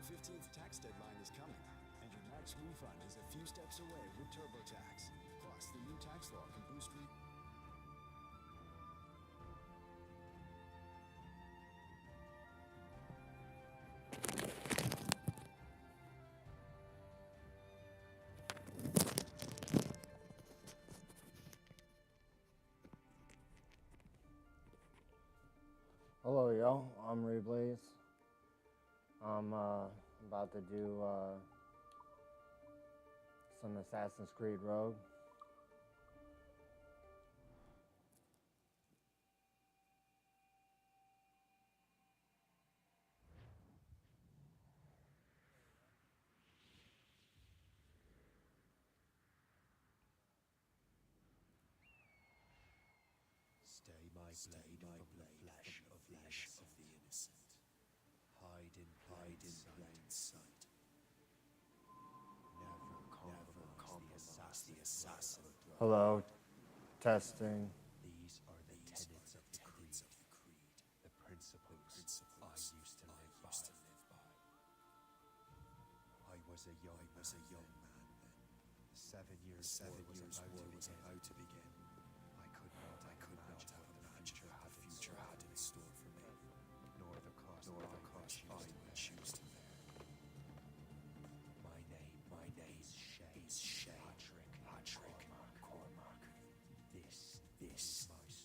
15th tax deadline is coming, and your max refund is a few steps away with TurboTax. Plus, the new tax law can boost Hello, yo. I'm Reblaze. I'm about to do some Assassin's Creed Rogue. Stay my blade from the flesh of the innocent. Hide in plain sight. Never compromise the assassin. Hello. Testing. These are the tenets of the creed. The principles I used to live by. I was a young man then. The 7 years war was about to begin. I could not have imagined what the future had in store for me, nor the cost I would choose to bear. My name is Shay. Patrick Cormac. This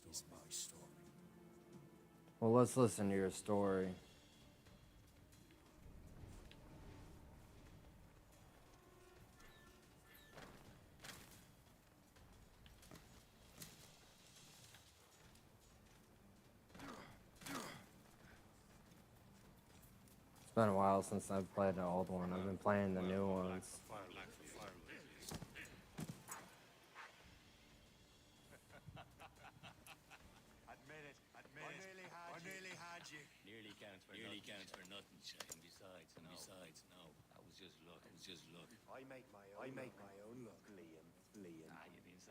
is my story. Well, let's listen to your story. It's been a while since I've played the old one. I've been playing the new ones. Admit it. I nearly had you. Nearly counts for nothing, Shay. And besides, no. That was just luck. I make my own luck, Liam. You've been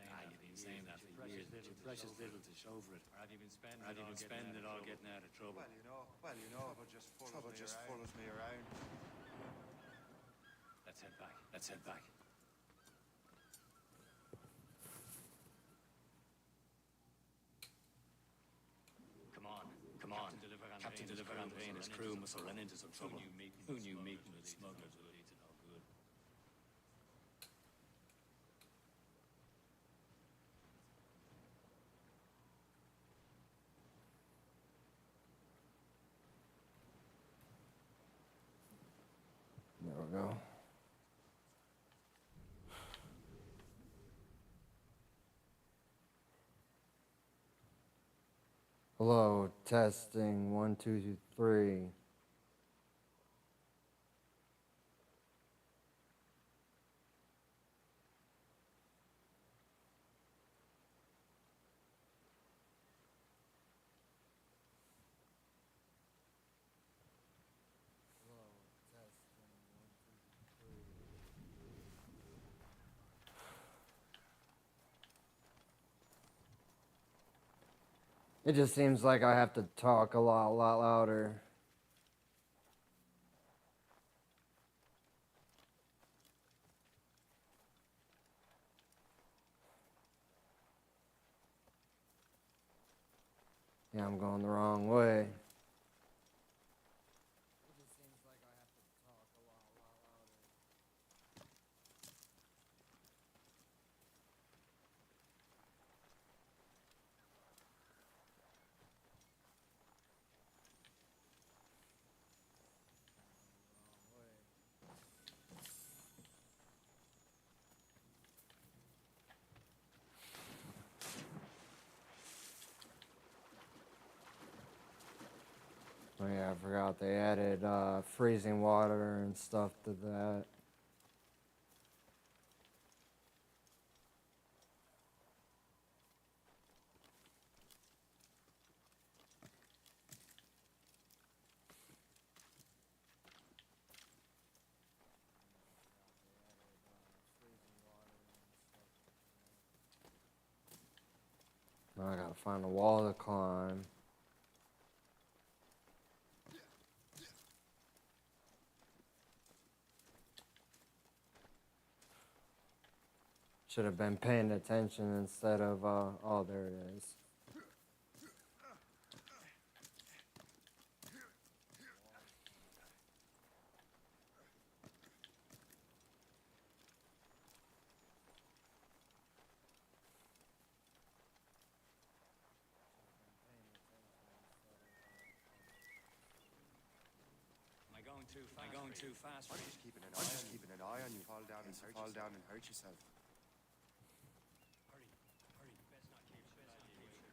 saying that for years. Too precious little to show for it. Or have you been spending it all getting out of trouble? Well, you know, trouble just follows me around. Let's head back. Come on. Captain Deliver Andre and his crew must have run into some trouble. Who knew meeting with smugglers would lead to no good? There we go. Hello, testing 1, 2, 3. It just seems like I have to talk a lot louder. Yeah, I'm going the wrong way. Oh yeah, I forgot they added freezing water and stuff to that. Now I gotta find a wall to climb. Should have been paying attention instead of, oh, there it is. Am I going too fast? I'm just keeping an eye on you. Fall down and hurt yourself. Hurry.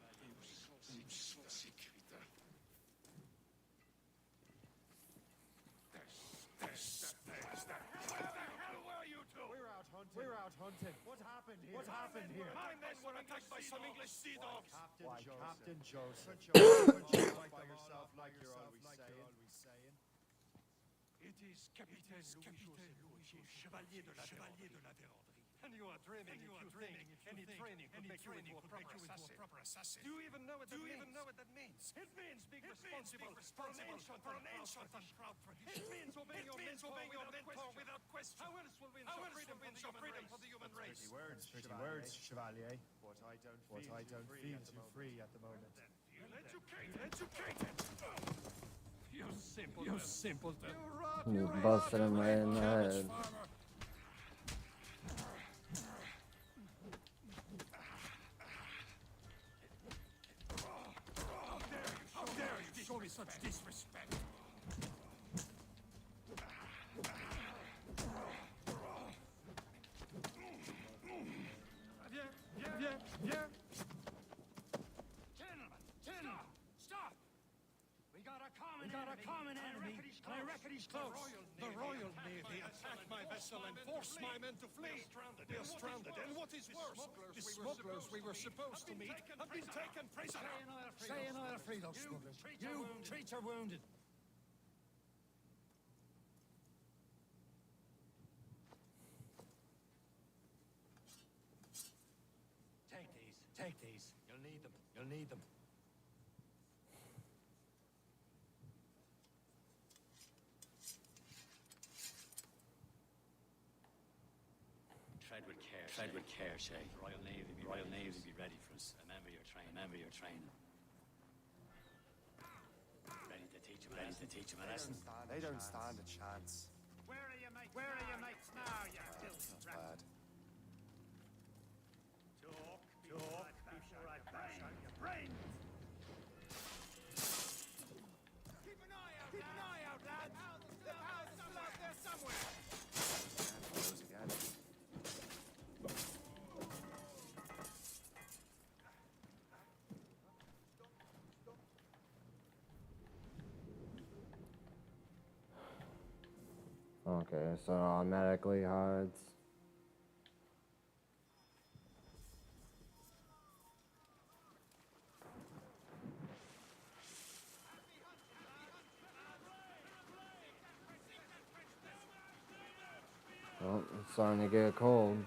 Best not keep We're out hunting. What happened here? My men were attacked by some English sea dogs. Captain Joseph. By yourself like you're always saying. It is Capitaine Louis, Chevalier de la Vérandrie. And you are dreaming any training could make you into a proper assassin. Do you even know what that means? It means being responsible for an ancient and proud tradition. It means obeying your mentor without question. How else will we ensure freedom for the human race? Pretty words, Chevalier. But I don't feel too free at the moment. Educated. You simpleton. You busted him right in the head. How dare you show me such disrespect? Yeah. Gentlemen, stop! We got a common enemy, and I reckon he's close. The Royal Navy attacked my vessel and forced my men to flee. We are stranded, and what is worse, the smugglers we were supposed to meet have been taken prisoner. Say another free those smugglers. You treat your wounded. Take these. You'll need them. Tread with care, Shay. Royal Navy be ready for us. Remember your training. Ready to teach them a lesson. They don't stand a chance. Where are your mates now, you filthy rat? Bad. Talk before I bash out your brains. Keep an eye out, lads. The powder's still out there somewhere. Close again. Okay, so it automatically hides. Oh, it's starting to get cold.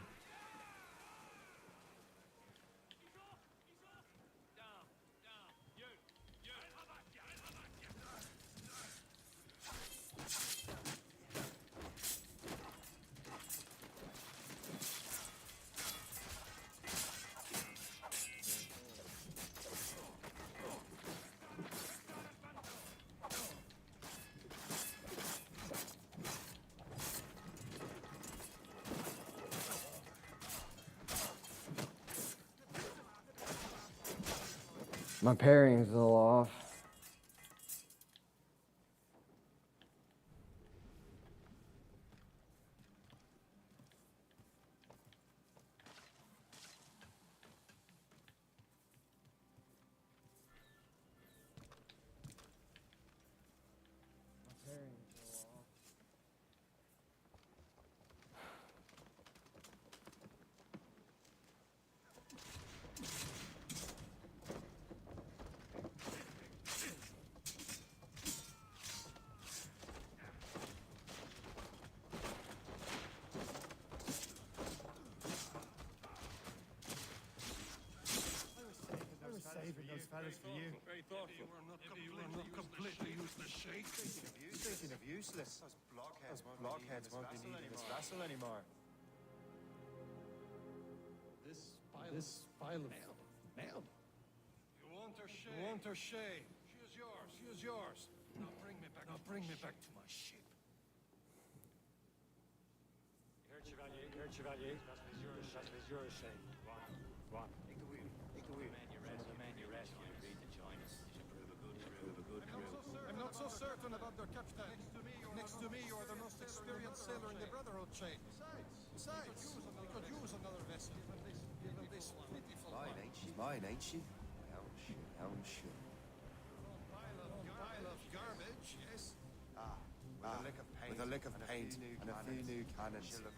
My pairing's a little off. Saving those fellas for you. Very thoughtful. You were not completely useless, Shay. Speaking of useless, those blockheads won't be needing this vessel anymore. This pile of mail. You want her shade? She is yours. She is yours. Now bring me back to my ship. You heard Chevalier? That was your shame. Go on. Take the wheel. The man you rescued agreed to join us. You should prove a good crew. I'm not so certain about their captain. Next to me, you are the most experienced sailor in the Brotherhood chain. Besides, we could use another vessel. Given this pitiful Mine, ain't she? Mine, ain't she? Hell shit. pile of garbage, yes? With a lick of paint and a few new cannons. She'll look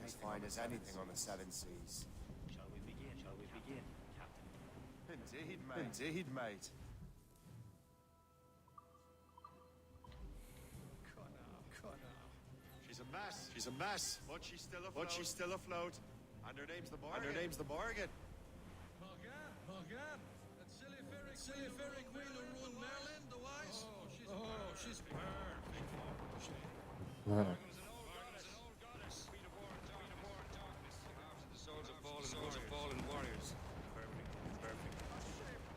as fine as anything on the seven seas. Shall we begin, Captain? Indeed, mate. She's a mess. But she's still afloat. And her name's the Morgan. Morgan, that silly fairy queen who ruined Maryland, the wise? She's perfect for shame. Morgan was an old goddess. Queen of war and darkness. After the souls of fallen warriors. Perfect.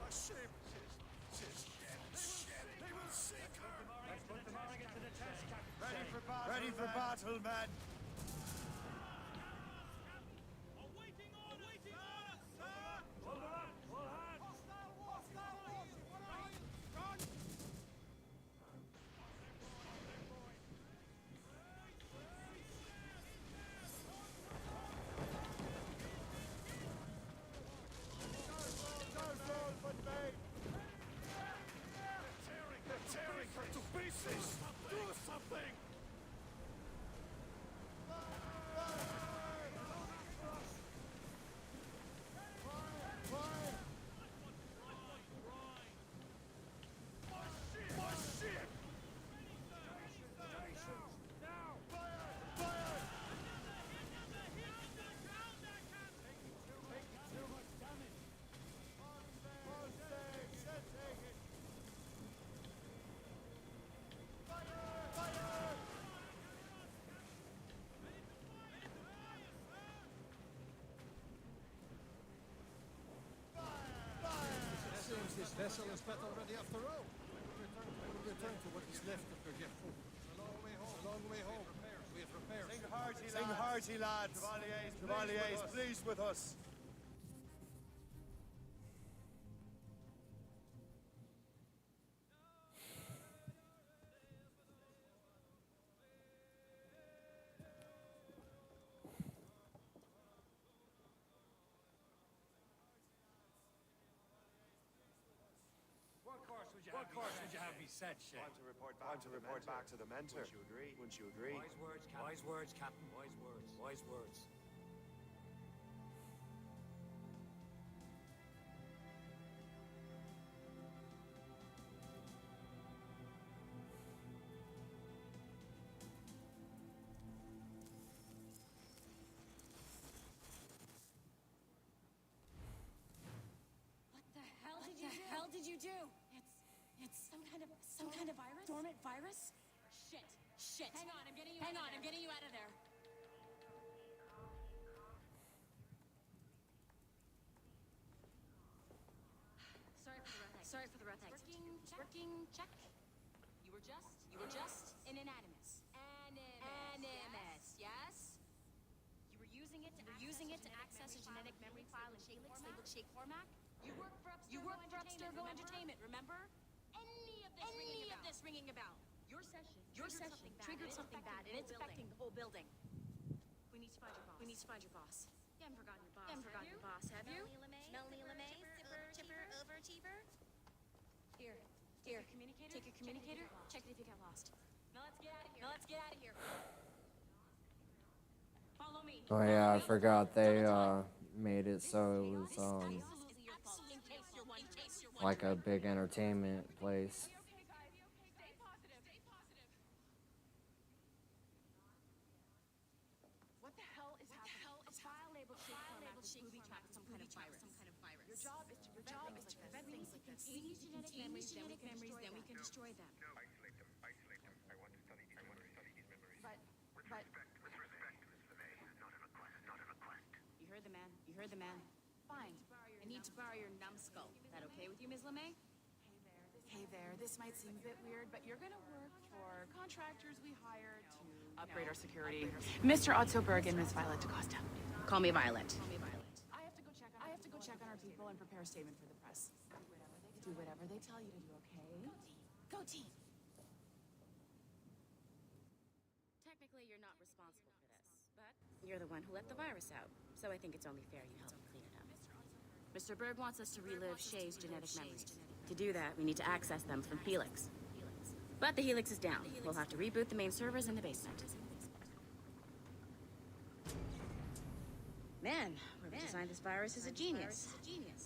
A ship! They will sink her! Let's put the Morgan to the test, Captain. Ready for battle, men. Tearing her to pieces! Do something! This vessel is better already after all. I will return to what is left of her gift. A long way home. We have repairs. Sing hearty, lads. Chevaliers, pleased with us. What course would you have me set, Shay? Time to report back to the mentor. Wouldn't you agree? Wise words, Captain. Wise words. What the hell did you do? It's some kind of virus? Dormant virus? Shit. Hang on, I'm getting you out of there. Sorry for the rough eggs. Working, check. You were just an animus. Animus, yes? You were using it to access a genetic memory file in shape format? You work for Abstergo Entertainment, remember? Any of this ringing a bell? Your session triggered something bad, and it's affecting the whole building. We need to find your boss. You haven't forgotten your boss, have you? Melanie LeMay, Tipper, Overachiever. Here. Take your communicator. Check it if you get lost. Now let's get out of here. Follow me. Oh yeah, I forgot they made it so it was like a big entertainment place. What the hell is happening? A file labeled shape format with some kind of virus. Your job is to prevent things like this. We need genetic memories, then we can destroy them. No. Isolate them. I want to study these memories. But... With respect, Miss LeMay. Not a request. You heard the man. Fine. I need to borrow your numbskull. That okay with you, Ms. LeMay? Hey there, this might seem a bit weird, but you're gonna work for contractors we hire to upgrade our security. Mr. Otto Berg and Ms. Violet DaCosta. Call me Violet. I have to go check on our people and prepare a statement for the press. Do whatever they tell you to do, okay? Go team! Technically, you're not responsible for this, but you're the one who let the virus out, so I think it's only fair you help me clean it up. Mr. Berg wants us to relive Shay's genetic memories. To do that, we need to access them from Helix. But the Helix is down. We'll have to reboot the main servers in the basement. Man, whoever designed this virus is a genius.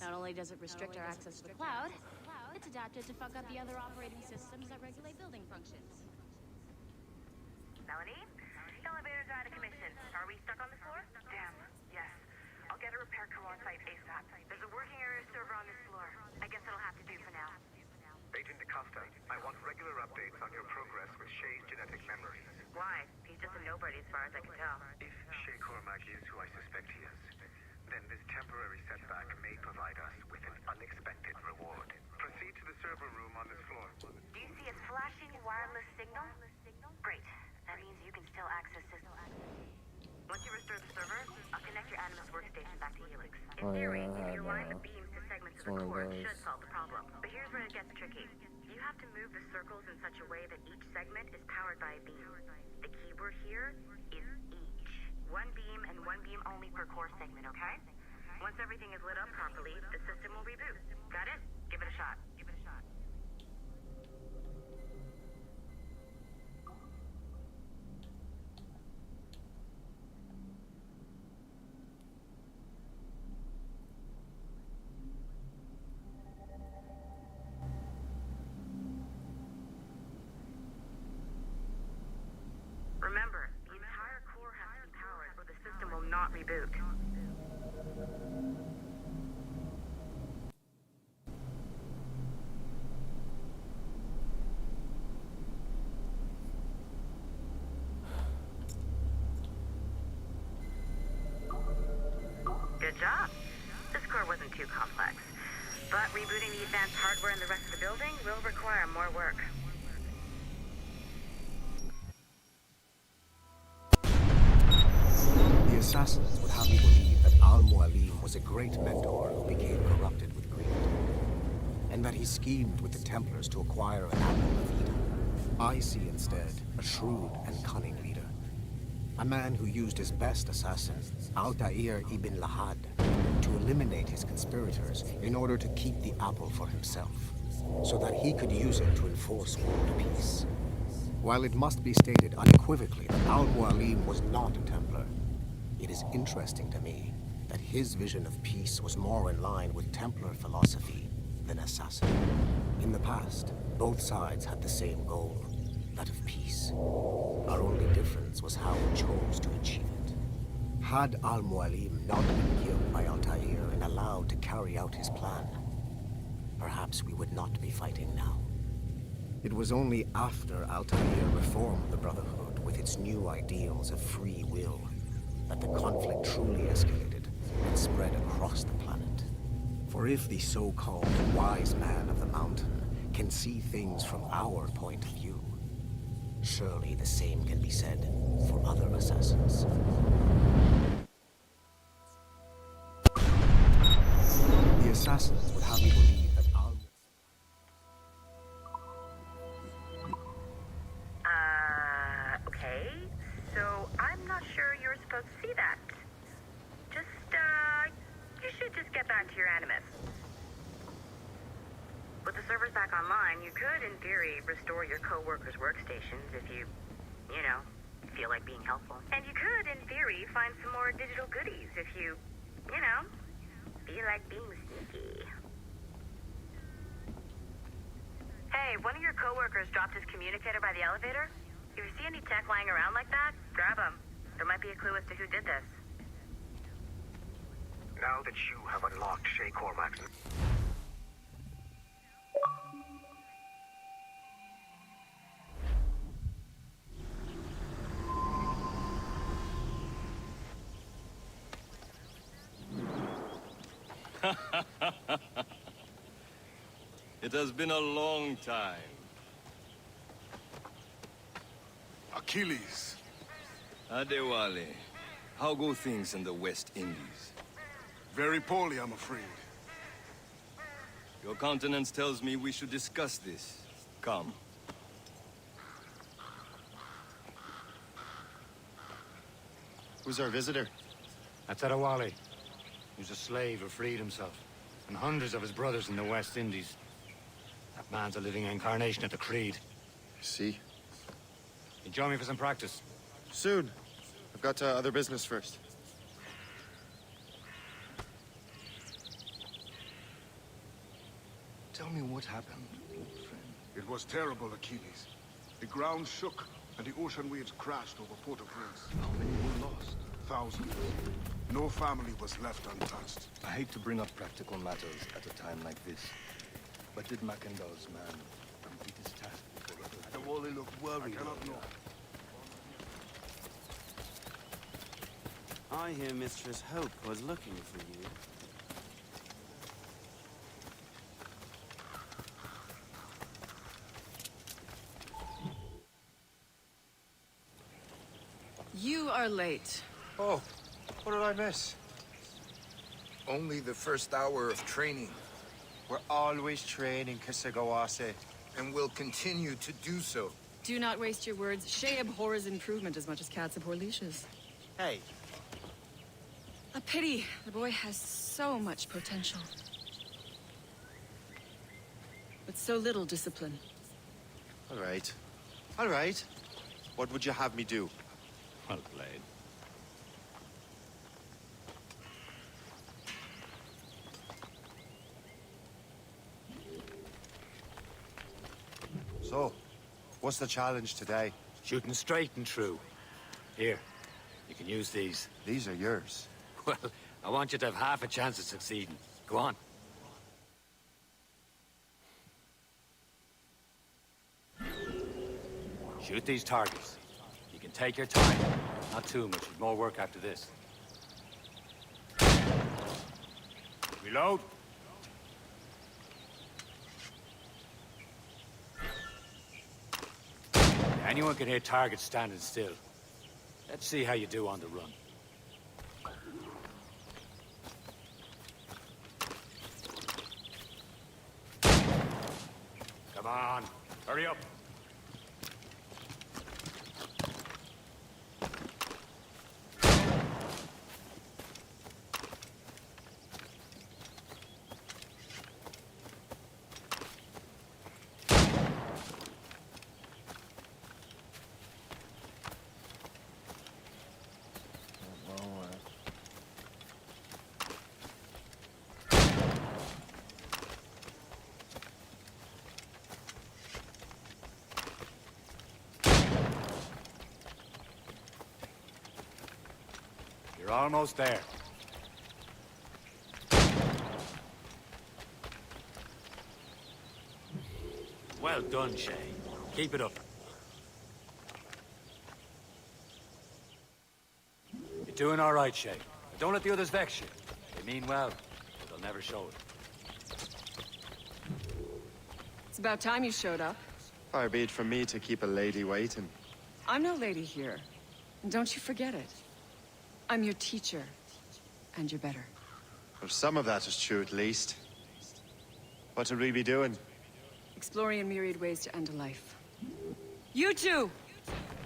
Not only does it restrict our access to the cloud, it's adapted to fuck up the other operating systems that regulate building functions. Melanie? Elevators are out of commission. Are we stuck on the floor? Damn, yes. I'll get a repair crew on site ASAP. There's a working area server on this floor. I guess it'll have to do for now. Agent DaCosta, I want regular updates on your progress with Shay's genetic memories. Why? He's just a nobody as far as I can tell. If Shay Cormac is who I suspect he is, then this temporary setback may provide us with an unexpected reward. Proceed to the server room on this floor. Do you see a flashing wireless signal? Great. That means you can still access this. Once you restore the server, I'll connect your Animus workstation back to Helix. In theory, if you align the beams to segments of the core, it should solve the problem. But here's where it gets tricky. You have to move the circles in such a way that each segment is powered by a beam. The keyword here is each. One beam and one beam only per core segment, okay? Once everything is lit up properly, the system will reboot. Got it? Give it a shot. Remember, the entire core has to be powered or the system will not reboot. Good job. This core wasn't too complex. But rebooting the advanced hardware in the rest of the building will require more work. The assassins would have me believe that Al-Mualim was a great mentor who became corrupted with greed, and that he schemed with the Templars to acquire an apple of Eden. I see instead a shrewd and cunning leader, a man who used his best assassin, Altair ibn Lahad, to eliminate his conspirators in order to keep the apple for himself, so that he could use it to enforce world peace. While it must be stated unequivocally that Al-Mualim was not a Templar, it is interesting to me that his vision of peace was more in line with Templar philosophy than assassin. In the past, both sides had the same goal, that of peace. Our only difference was how we chose to achieve it. Had Al-Mualim not been killed by Altair and allowed to carry out his plan, perhaps we would not be fighting now. It was only after Altair reformed the Brotherhood with its new ideals of free will that the conflict truly escalated and spread across the planet. For if the so-called wise man of the mountain can see things from our point of view, surely the same can be said for other assassins. The assassins would have me believe that Okay. So I'm not sure you're supposed to see that. You should just get back to your Animus. With the servers back online, you could, in theory, restore your co-workers' workstations if you feel like being helpful. And you could, in theory, find some more digital goodies if you feel like being sneaky. Hey, one of your co-workers dropped his communicator by the elevator. If you see any tech lying around like that, grab them. There might be a clue as to who did this. Now that you have unlocked Shay Cormac's... It has been a long time. Achilles. Adewale, how go things in the West Indies? Very poorly, I'm afraid. Your countenance tells me we should discuss this. Come. Who's our visitor? That's Adewale. Who's a slave who freed himself. And hundreds of his brothers in the West Indies. That man's a living incarnation of the Creed. See? You join me for some practice? Soon. I've got other business first. Tell me what happened, old friend. It was terrible, Achilles. The ground shook, and the ocean waves crashed over Port-au-Prince. How many were lost? Thousands. No family was left untouched. I hate to bring up practical matters at a time like this. But did Mackendall's man complete his task before the Adewale looked worried? I cannot know. I hear Mistress Hope was looking for you. You are late. Oh, what did I miss? Only the first hour of training. We're always training, Kisagawase. And will continue to do so. Do not waste your words. Shay abhors improvement as much as cats abhor leashes. Hey. A pity. The boy has so much potential. But so little discipline. All right. All right. What would you have me do? Well played. So, what's the challenge today? Shooting straight and true. Here, you can use these. These are yours. Well, I want you to have half a chance of succeeding. Go on. Shoot these targets. You can take your time. Not too much. More work after this. Reload. Anyone can hit targets standing still. Let's see how you do on the run. Come on, hurry up. You're almost there. Well done, Shay. Keep it up. You're doing all right, Shay. But don't let the others vex you. They mean well, but they'll never show it. It's about time you showed up. Far be it from me to keep a lady waiting. I'm no lady here. And don't you forget it. I'm your teacher. And you're better. Well, some of that is true, at least. What would we be doing? Exploring a myriad ways to end a life. You two!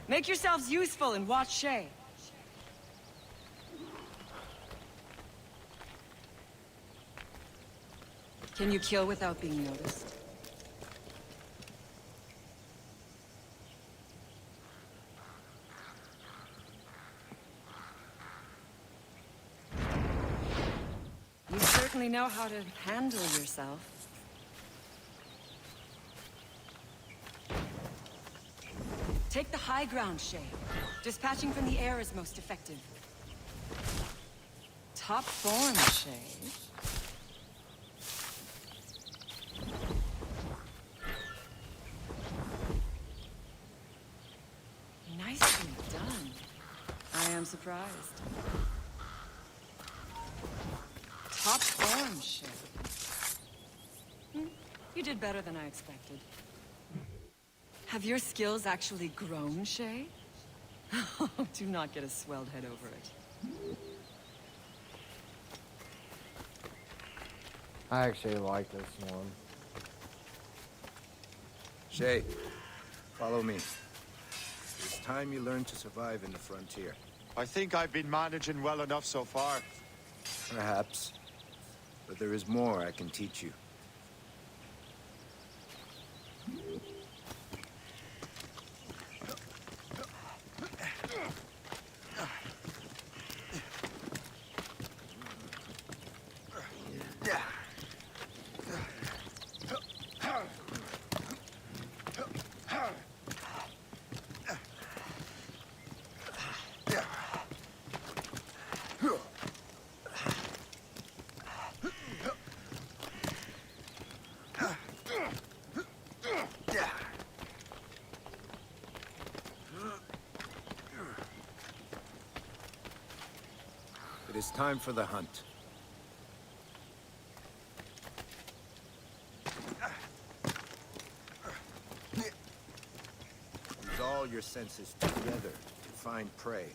Make yourselves useful and watch Shay. Can you kill without being noticed? You certainly know how to handle yourself. Take the high ground, Shay. Dispatching from the air is most effective. Top form, Shay. Nicely done. I am surprised. Top form, Shay. You did better than I expected. Have your skills actually grown, Shay? Do not get a swelled head over it. I actually like this one. Shay, follow me. It's time you learn to survive in the frontier. I think I've been managing well enough so far. Perhaps. But there is more I can teach you. It is time for the hunt. Use all your senses together to find prey.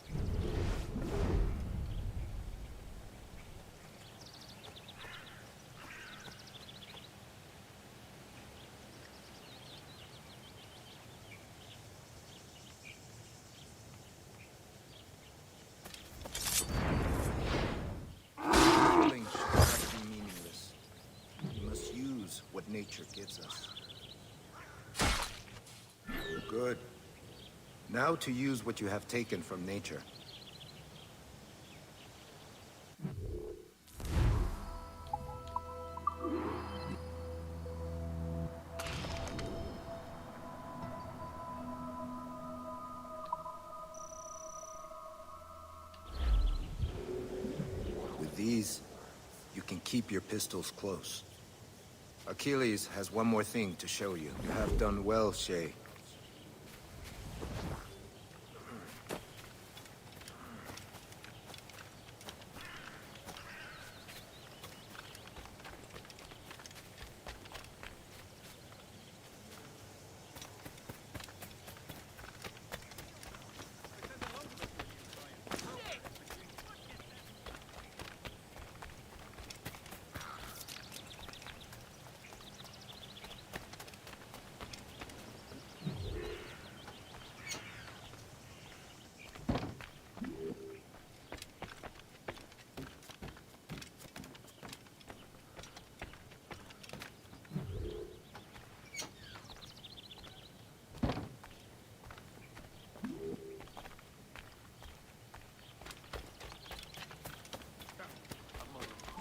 Nature gives us. Good. Now to use what you have taken from nature. With these, you can keep your pistols close. Achilles has one more thing to show you. You have done well, Shay.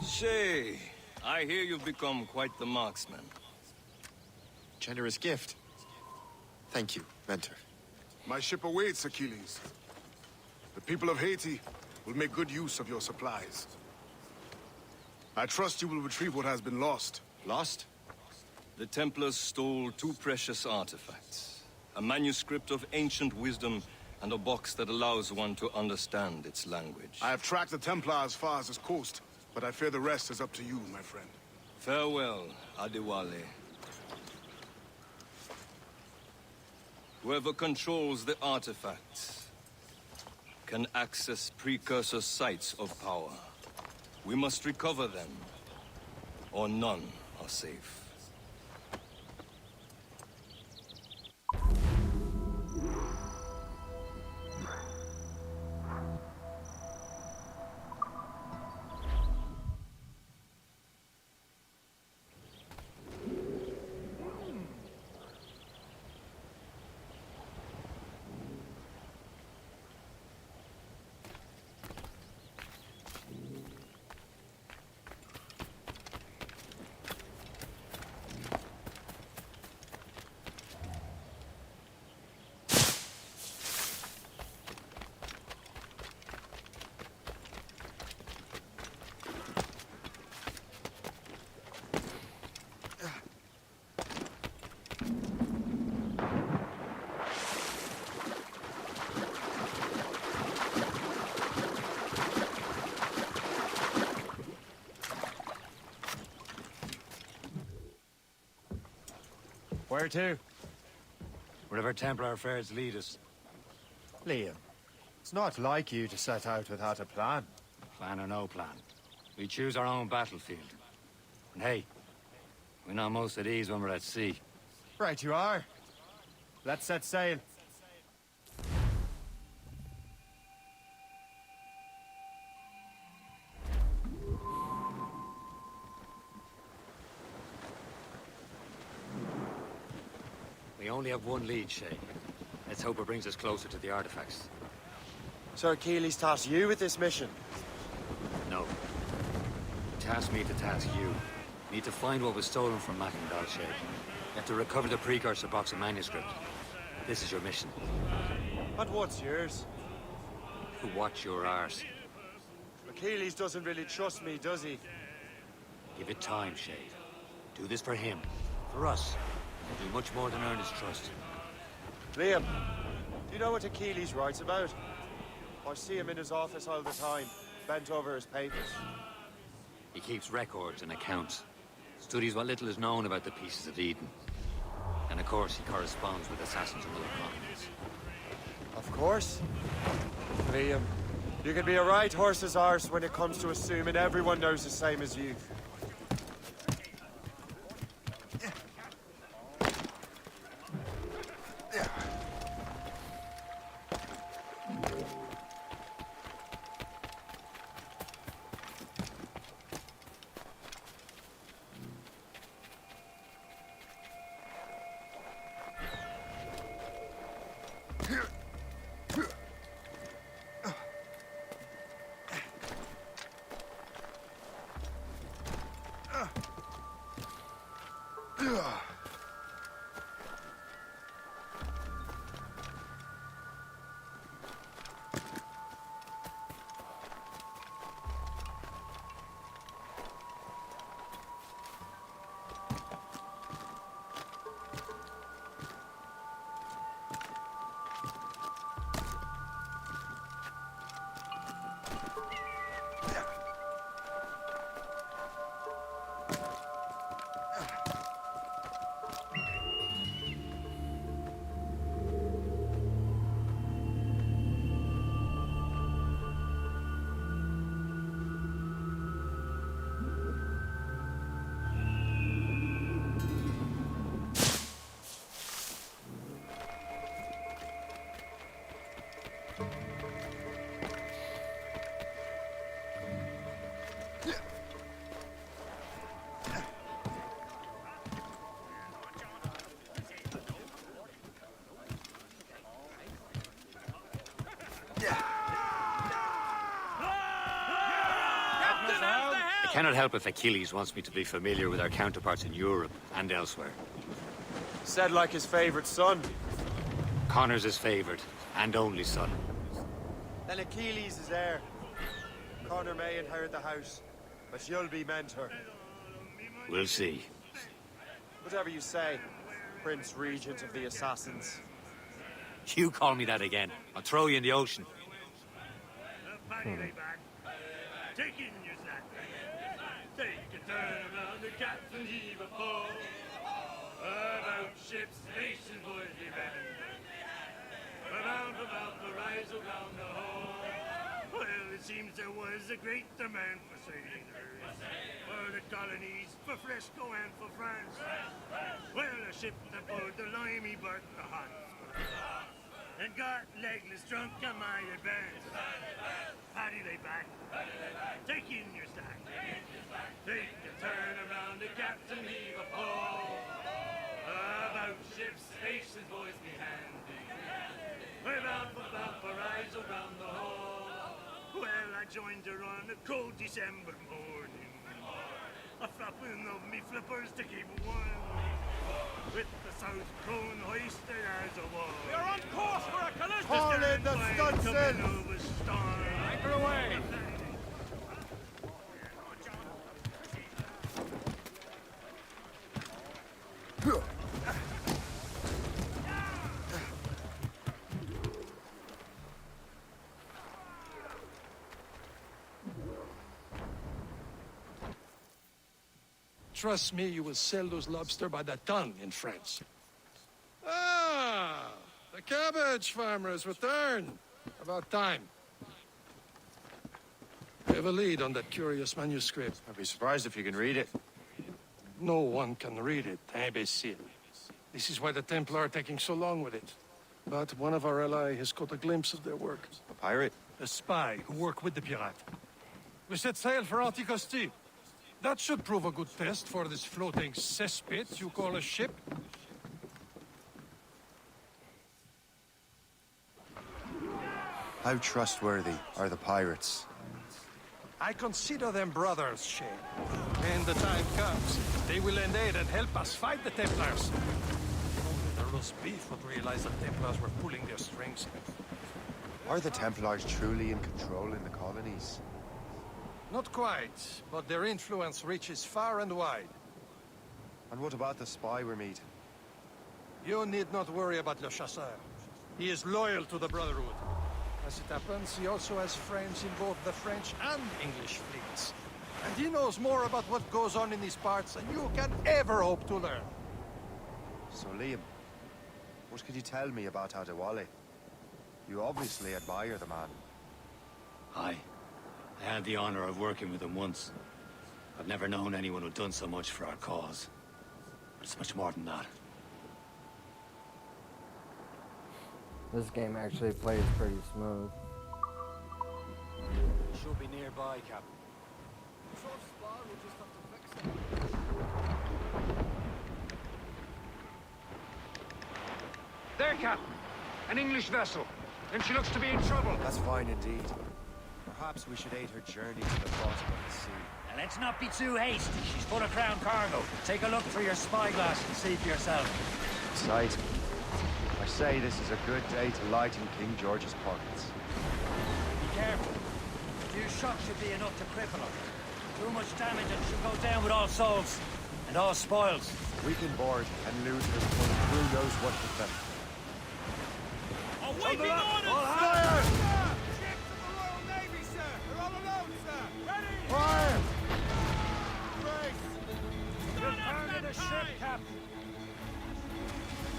Shay, I hear you've become quite the marksman. Generous gift. Thank you, Mentor. My ship awaits, Achilles. The people of Haiti will make good use of your supplies. I trust you will retrieve what has been lost. Lost? The Templars stole two precious artifacts. A manuscript of ancient wisdom and a box that allows one to understand its language. I have tracked the Templar as far as this coast, but I fear the rest is up to you, my friend. Farewell, Adewale. Whoever controls the artifacts can access precursor sites of power. We must recover them, or none are safe. Where to? Wherever Templar affairs lead us. Liam, it's not like you to set out without a plan. Plan or no plan. We choose our own battlefield. And hey, we're not most at ease when we're at sea. Right you are. Let's set sail. We only have one lead, Shay. Let's hope it brings us closer to the artifacts. Sir Achilles tasked you with this mission? No. He tasked me to task you. We need to find what was stolen from Mackendal, Shay. You have to recover the precursor box of manuscript. This is your mission. And what's yours? To watch your arse. Achilles doesn't really trust me, does he? Give it time, Shay. Do this for him. For us. Do much more than earn his trust. Liam, do you know what Achilles writes about? I see him in his office all the time, bent over his papers. He keeps records and accounts. Studies what little is known about the pieces of Eden. And of course, he corresponds with assassins from other continents. Of course. Liam, you can be a right horse's arse when it comes to assuming everyone knows the same as you. I cannot help if Achilles wants me to be familiar with our counterparts in Europe and elsewhere. Said like his favorite son. Connor's his favored and only son. Then Achilles is heir. Connor may inherit the house, but you'll be mentor. We'll see. Whatever you say, Prince Regent of the Assassins. You call me that again, I'll throw you in the ocean. Take in your sack. Take a turn around the captain, heave a pole. About ships, nations, boys, be bent. Around about the rise around the hole. Well, it seems there was a great demand for sailors. For the colonies, for Fresco and for France. Well, a ship that pulled the limey bark the hot. And got legless drunk on my advance. Paddy lay back. Take in your stack. Take a turn around the captain, heave a pole. About ships, stations, boys be handy. About for rise around the hole. Well, I joined her on a cold December morning. A flapping of me flippers to keep warm. With the south cone hoisted as a wall. We are on course for a collision! Call in the stunsails! Anchor away! Trust me, you will sell those lobster by the ton in France. The cabbage farmer has returned. About time. I have a lead on that curious manuscript. I'd be surprised if you can read it. No one can read it, imbecile. This is why the Templar are taking so long with it. But one of our allies has caught a glimpse of their work. A pirate? A spy who worked with the pirate. We set sail for Anticosti. That should prove a good test for this floating cesspit you call a ship. How trustworthy are the pirates? I consider them brothers, Shay. When the time comes, they will lend aid and help us fight the Templars. Only the roast beef would realize the Templars were pulling their strings. Are the Templars truly in control in the colonies? Not quite, but their influence reaches far and wide. And what about the spy we're meeting? You need not worry about Le Chasseur. He is loyal to the Brotherhood. As it happens, he also has friends in both the French and English fleets. And he knows more about what goes on in these parts than you can ever hope to learn. So, Liam, what could you tell me about Adewale? You obviously admire the man. Aye. I had the honor of working with him once. I've never known anyone who'd done so much for our cause. But it's much more than that. This game actually plays pretty smooth. Should be nearby, Captain. There, Captain. An English vessel. And she looks to be in trouble. That's fine indeed. Perhaps we should aid her journey to the bottom of the sea. And let's not be too hasty. She's full of crown cargo. Take a look through your spyglass and see for yourself. Sight. I say this is a good day to lighten King George's pockets. Be careful. A few shots should be enough to cripple her. Too much damage and she'll go down with all souls. And all spoils. We can board and loot her before the crew knows what hit them. Awaiting orders! All fire! Ships of the Royal Navy, sir! They're all alone, sir! Ready! Fire! Brace! Return to the ship, Captain.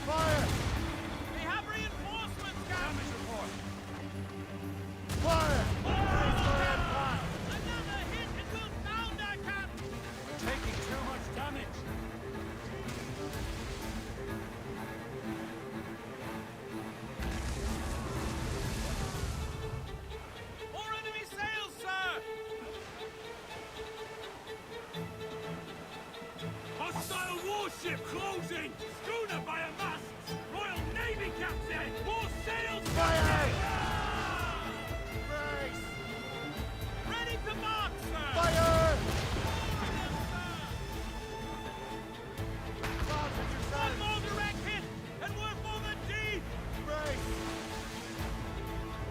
Fire! We have reinforcements, Captain! Damage report! Fire! Another hit and we'll down that, Captain! We're taking too much damage. More enemy sails, sir! Hostile warship closing! Schooner by a mast! Royal Navy captain! More sails! Fire! Brace! Ready to mark, sir! Fire! One more direct hit, and we're for the deep! Brace!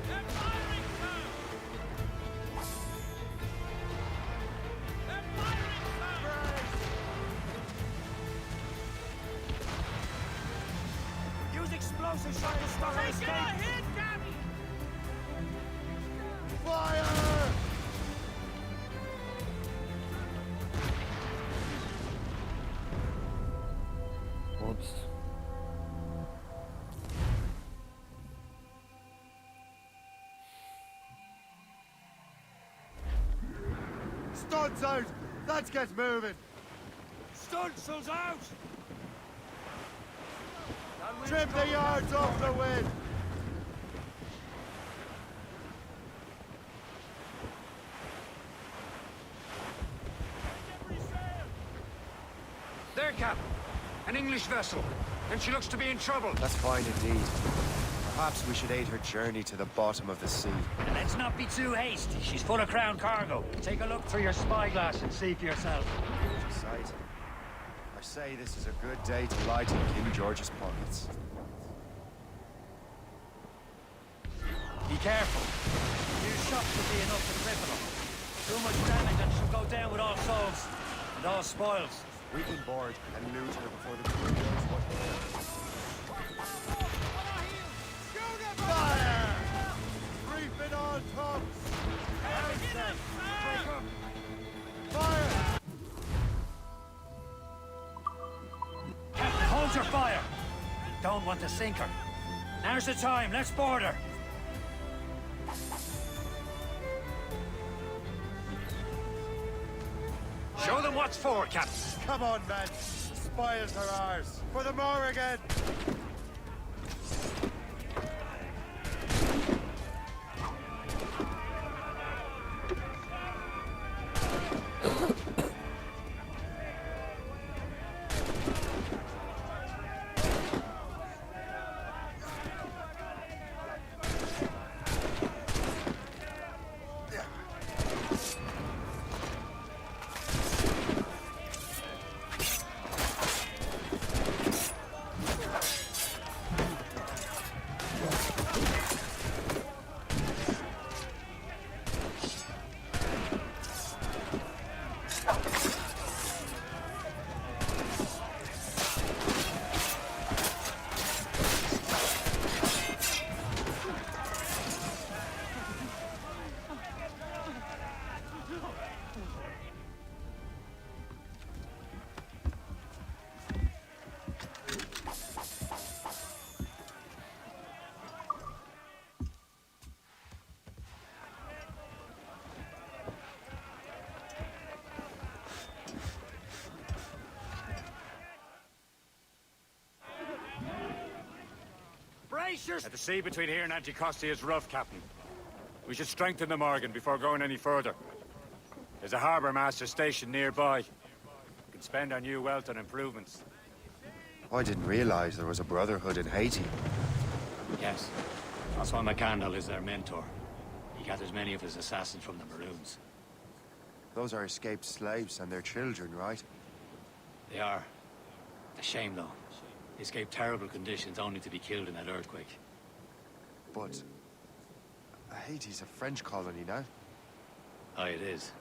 They're firing, sir! They're firing, sir! Use explosives trying to stop her Take escape. a hit, Captain! Fire! Whoops. Stunts out! Let's get moving! Stunsails out! Trim the yards off the wind! There, Captain. An English vessel. And she looks to be in trouble. That's fine indeed. Perhaps we should aid her journey to the bottom of the sea. And let's not be too hasty. She's full of crown cargo. Take a look through your spyglass and see for yourself. Sight. I say this is a good day to lighten King George's pockets. Be careful. A few shots will be enough to cripple her. Too much damage and she'll go down with all souls. And all spoils. We can board and loot her before the crew knows what hit them. Fire! Reefing on tops! Fire! Captain, hold your fire! Don't want to sink her. Now's the time. Let's board her. Show them what's for, Captain. Come on, men. The spoils are ours. For the Morrigan! The sea between here and Anticosti is rough, Captain. We should strengthen the Morgan before going any further. There's a harbour master stationed nearby. We can spend our new wealth on improvements. I didn't realize there was a brotherhood in Haiti. Yes. That's why McCandle is their mentor. He gathers many of his assassins from the Maroons. Those are escaped slaves and their children, right? They are. A shame, though. They escaped terrible conditions only to be killed in that earthquake. But Haiti's a French colony now. Aye, it is.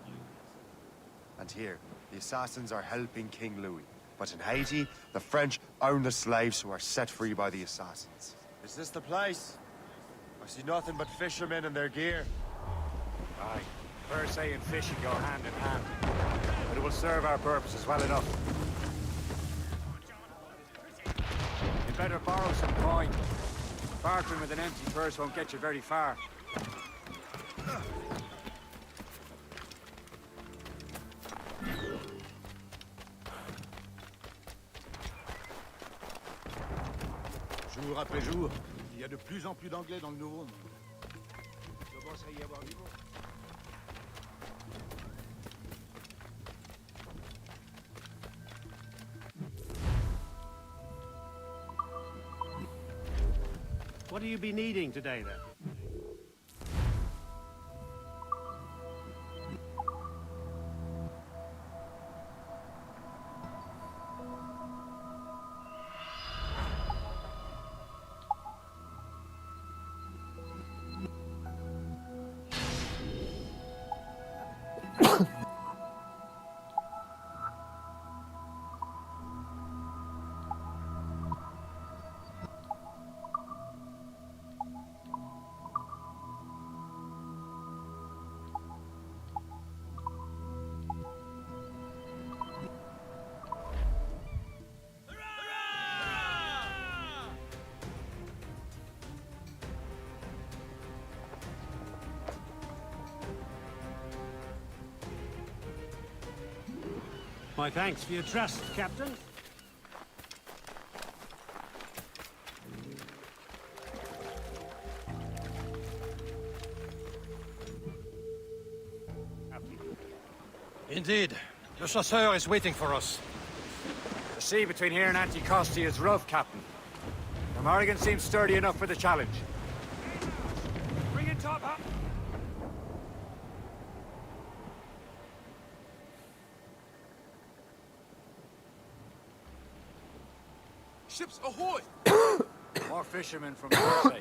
And here, the assassins are helping King Louis. But in Haiti, the French own the slaves who are set free by the assassins. Is this the place? I see nothing but fishermen and their gear. Aye. Per se and fishing go hand in hand. But it will serve our purposes well enough. You'd better borrow some coin. Bartering with an empty purse won't get you very far. Jour après jour, il y a de plus en plus d'anglais dans le Nouveau Monde. Il commence à y avoir du monde. What do you be needing today, then? My thanks for your trust, Captain. Indeed. Le chasseur is waiting for us. The sea between here and Anticosti is rough, Captain. The Morrigan seems sturdy enough for the challenge. Bring it top up. Ships ahoy! More fishermen from Marseille.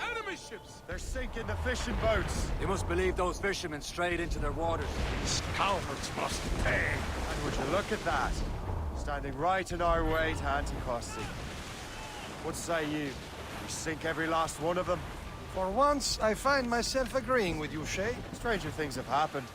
Enemy ships! They're sinking the fishing boats. They must believe those fishermen strayed into their waters. Scoundrels must pay. And would you look at that? Standing right in our way to Anticosti. What say you? We sink every last one of them? For once, I find myself agreeing with you, Shay. Stranger things have happened.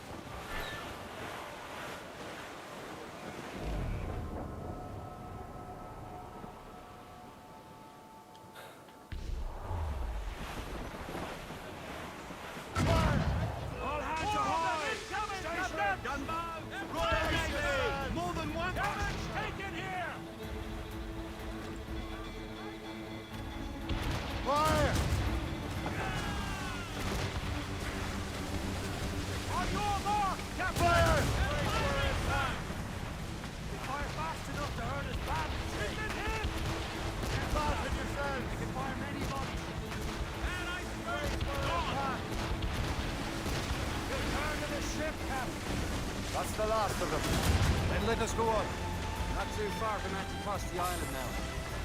More than one! Take it here! Fire! On your mark! Fire! Fire fast enough to hurt us badly. Shoot him! Get back with yourself! You can fire many bodies. And I gone! Return to the ship, Captain. That's the last of them. Then let us go on. Not too far from Anticosti Island now.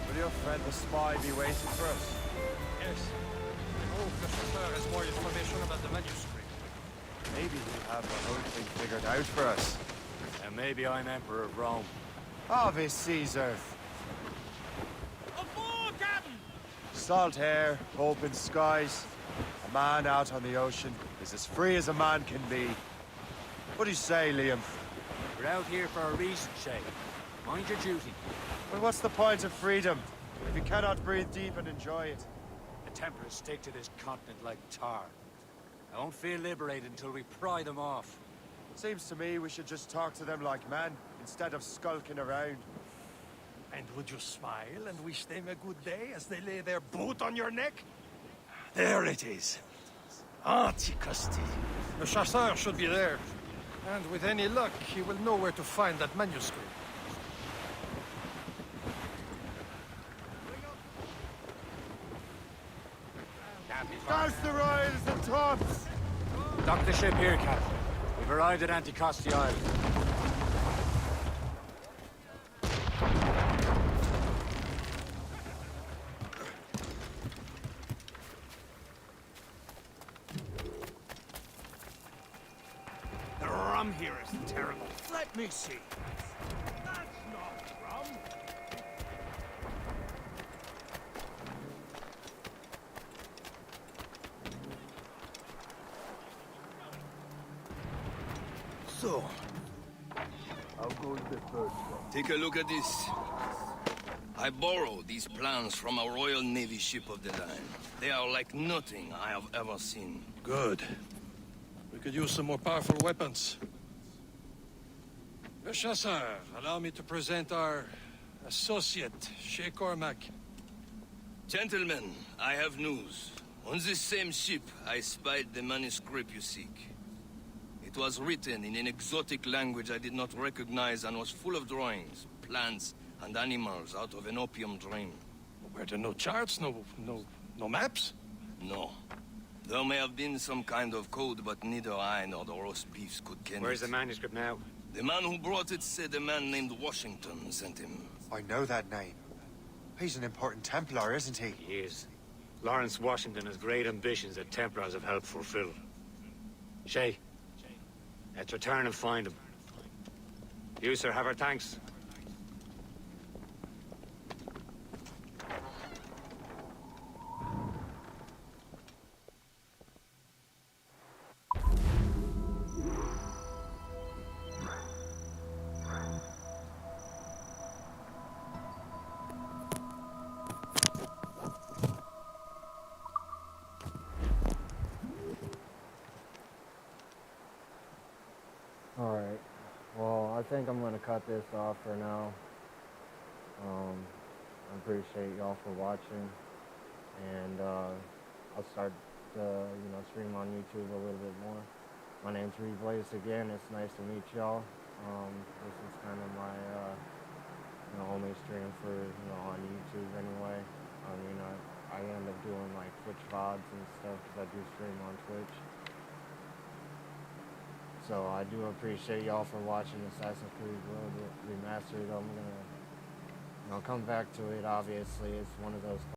Will your friend the spy be waiting for us? Yes. I hope the chauffeur has more information about the manuscript. Maybe he'll have the whole thing figured out for us. And maybe I'm Emperor of Rome. Of his Caesar. Aboard, Captain! Salt air, open skies. A man out on the ocean is as free as a man can be. What do you say, Liam? We're out here for a reason, Shay. Mind your duty. Well, what's the point of freedom if you cannot breathe deep and enjoy it? The Templars stick to this continent like tar. I won't feel liberated until we pry them off. Seems to me we should just talk to them like men, instead of skulking around. And would you smile and wish them a good day as they lay their boot on your neck? There it is. Anticosti. The chasseur should be there. And with any luck, he will know where to find that manuscript. Douse the royals and tops! Dock the ship here, Captain. We've arrived at Anticosti Island. The rum here is terrible. Let me see. That's not rum. So, I'll go with the first one. take a look at this. I borrowed these plans from a Royal Navy ship of the line. They are like nothing I have ever seen. Good. We could use some more powerful weapons. Le Chasseur, allow me to present our associate, Shay Cormac. Gentlemen, I have news. On this same ship, I spied the manuscript you seek. It was written in an exotic language I did not recognize and was full of drawings, plants, and animals out of an opium dream. Were there no charts, no maps? No. There may have been some kind of code, but neither I nor the roast beefs could ken Where's it. the manuscript now? The man who brought it said a man named Washington sent him. I know that name. He's an important Templar, isn't he? He is. Lawrence Washington has great ambitions that Templars have helped fulfill. Shay, let's return and find him. You, sir, have our thanks. Alright, well, I think I'm going to cut this off for now. I appreciate y'all for watching, and I'll start to, stream on YouTube a little bit more. My name's Rouge again. It's nice to meet y'all. This is kind of my, only stream for, on YouTube anyway. I mean, I end up doing like Twitch VODs and stuff because I do stream on Twitch. So I do appreciate y'all for watching Assassin's Creed Remastered. I'm gonna, come back to it. Obviously, it's one of those